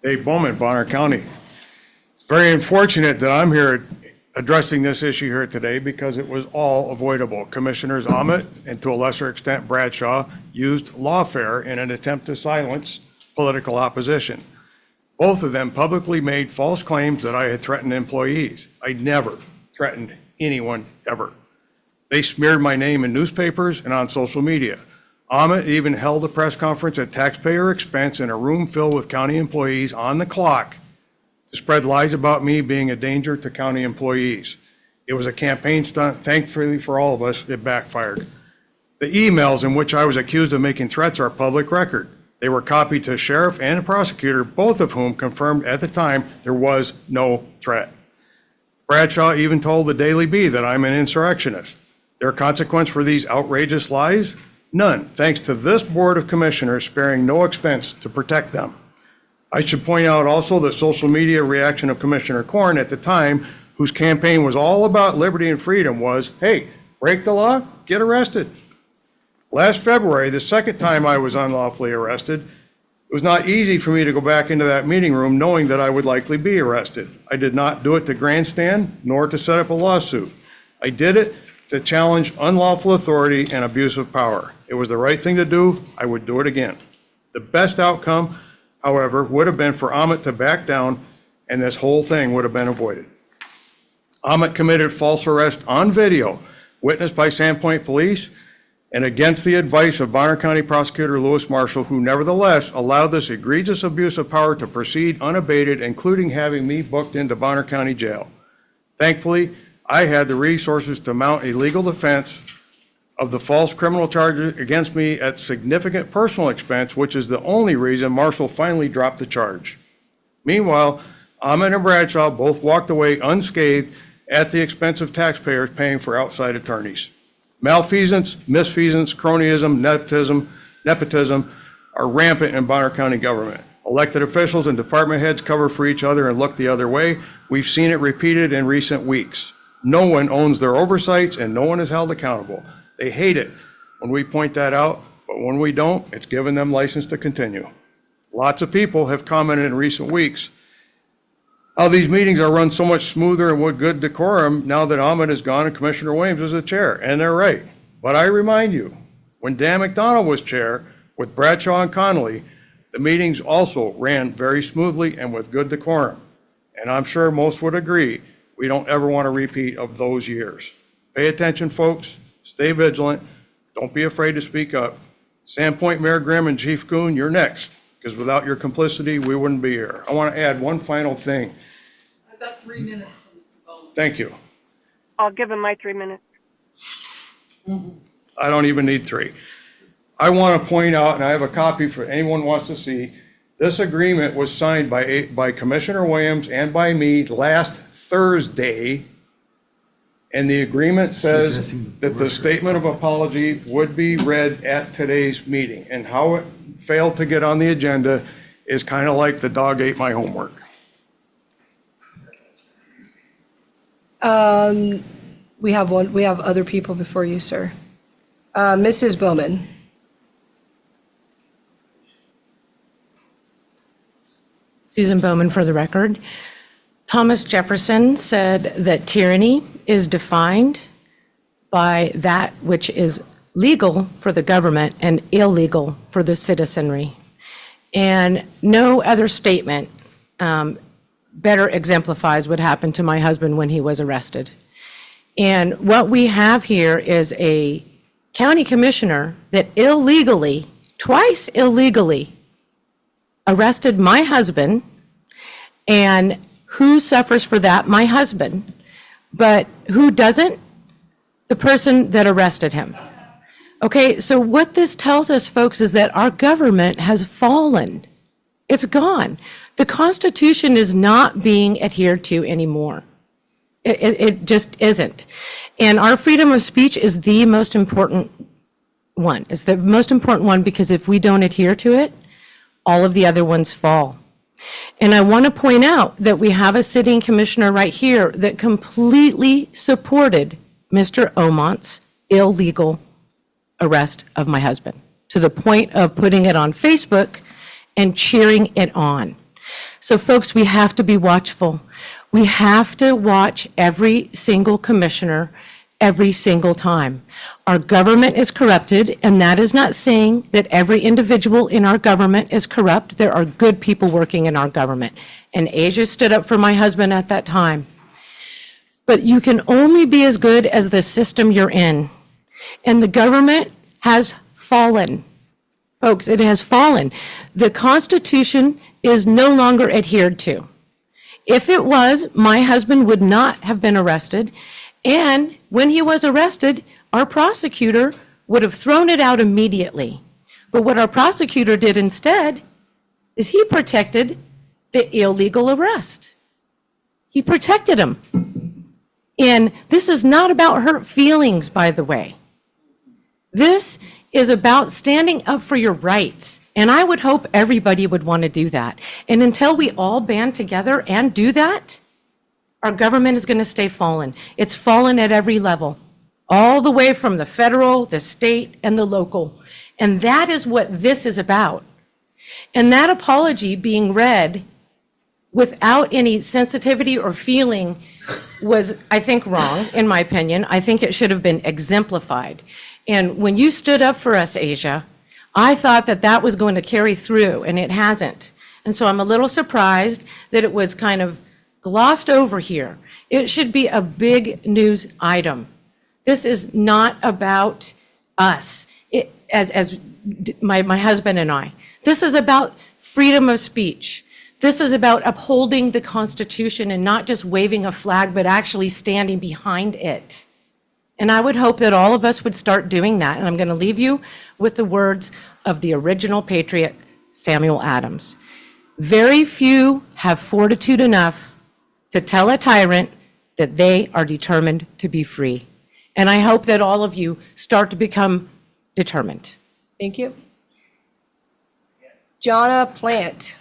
Dave Bowman, Bonner County. Very unfortunate that I'm here addressing this issue here today because it was all avoidable. Commissioners Ahmet and to a lesser extent Bradshaw used lawfare in an attempt to silence political opposition. Both of them publicly made false claims that I had threatened employees. I never threatened anyone ever. They smeared my name in newspapers and on social media. Ahmet even held a press conference at taxpayer expense in a room filled with county employees on the clock to spread lies about me being a danger to county employees. It was a campaign stunt. Thankfully for all of us, it backfired. The emails in which I was accused of making threats are public record. They were copied to the sheriff and the prosecutor, both of whom confirmed at the time there was no threat. Bradshaw even told the Daily Bee that I'm an insurrectionist. Their consequence for these outrageous lies? None, thanks to this Board of Commissioners sparing no expense to protect them. I should point out also the social media reaction of Commissioner Corn at the time, whose campaign was all about liberty and freedom, was, hey, break the law, get arrested. Last February, the second time I was unlawfully arrested, it was not easy for me to go back into that meeting room knowing that I would likely be arrested. I did not do it to grandstand, nor to set up a lawsuit. I did it to challenge unlawful authority and abuse of power. It was the right thing to do. I would do it again. The best outcome, however, would have been for Ahmet to back down, and this whole thing would have been avoided. Ahmet committed false arrest on video, witnessed by Sandpoint Police, and against the advice of Bonner County Prosecutor Lewis Marshall, who nevertheless allowed this egregious abuse of power to proceed unabated, including having me booked into Bonner County Jail. Thankfully, I had the resources to mount a legal defense of the false criminal charges against me at significant personal expense, which is the only reason Marshall finally dropped the charge. Meanwhile, Ahmet and Bradshaw both walked away unscathed at the expense of taxpayers paying for outside attorneys. Malfeasance, misfeasance, cronyism, nepotism are rampant in Bonner County government. Elected officials and department heads cover for each other and look the other way. We've seen it repeated in recent weeks. No one owns their oversights and no one is held accountable. They hate it when we point that out, but when we don't, it's given them license to continue. Lots of people have commented in recent weeks how these meetings are run so much smoother and with good decorum now that Ahmet is gone and Commissioner Williams is the chair, and they're right. But I remind you, when Dan McDonald was chair with Bradshaw and Connolly, the meetings also ran very smoothly and with good decorum. And I'm sure most would agree, we don't ever want a repeat of those years. Pay attention, folks. Stay vigilant. Don't be afraid to speak up. Sandpoint Mayor Grimm and Chief Kuhn, you're next, because without your complicity, we wouldn't be here. I want to add one final thing. I've got 3 minutes. Thank you. I'll give him my 3 minutes. I don't even need 3. I want to point out, and I have a copy for anyone who wants to see, this agreement was signed by Commissioner Williams and by me last Thursday. And the agreement says that the statement of apology would be read at today's meeting. And how it failed to get on the agenda is kind of like the dog ate my homework. We have other people before you, sir. Mrs. Bowman. Susan Bowman for the record. Thomas Jefferson said that tyranny is defined by that which is legal for the government and illegal for the citizenry. And no other statement better exemplifies what happened to my husband when he was arrested. And what we have here is a county commissioner that illegally, twice illegally, arrested my husband. And who suffers for that? My husband. But who doesn't? The person that arrested him. Okay, so what this tells us, folks, is that our government has fallen. It's gone. The Constitution is not being adhered to anymore. It just isn't. And our freedom of speech is the most important one. It's the most important one because if we don't adhere to it, all of the other ones fall. And I want to point out that we have a sitting commissioner right here that completely supported Mr. Omont's illegal arrest of my husband to the point of putting it on Facebook and cheering it on. So folks, we have to be watchful. We have to watch every single commissioner every single time. Our government is corrupted, and that is not saying that every individual in our government is corrupt. There are good people working in our government. And Asia stood up for my husband at that time. But you can only be as good as the system you're in. And the government has fallen. Folks, it has fallen. The Constitution is no longer adhered to. If it was, my husband would not have been arrested. And when he was arrested, our prosecutor would have thrown it out immediately. But what our prosecutor did instead is he protected the illegal arrest. He protected him. And this is not about hurt feelings, by the way. This is about standing up for your rights. And I would hope everybody would want to do that. And until we all band together and do that, our government is going to stay fallen. It's fallen at every level, all the way from the federal, the state, and the local. And that is what this is about. And that apology being read without any sensitivity or feeling was, I think, wrong, in my opinion. I think it should have been exemplified. And when you stood up for us, Asia, I thought that that was going to carry through, and it hasn't. And so I'm a little surprised that it was kind of glossed over here. It should be a big news item. This is not about us, as my husband and I. This is about freedom of speech. This is about upholding the Constitution and not just waving a flag, but actually standing behind it. And I would hope that all of us would start doing that. And I'm going to leave you with the words of the original patriot, Samuel Adams. Very few have fortitude enough to tell a tyrant that they are determined to be free. And I hope that all of you start to become determined. Thank you. Jonna Plant.